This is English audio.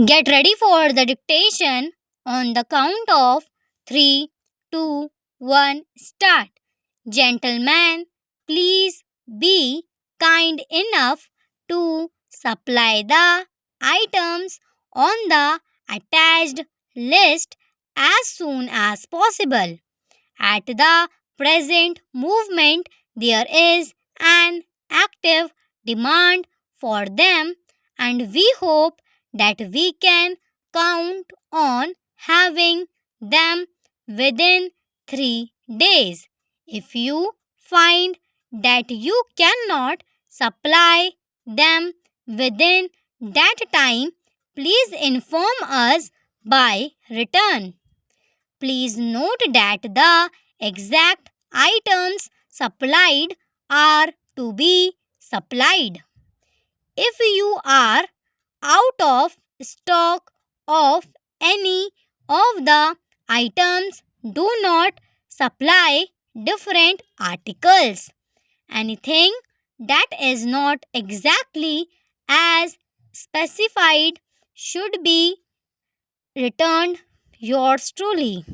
Get ready for the dictation on the count of 3, 2, 1, start. Gentlemen, please be kind enough to supply the items on the attached list as soon as possible. At the present movement, there is an active demand for them, and we hope that we can count on having them within 3 days. If you find that you cannot supply them within that time, please inform us by return. Please note that the exact items supplied are to be supplied. If you are out of stock of any of the items, do not supply different articles. Anything that is not exactly as specified should be returned. Yours truly.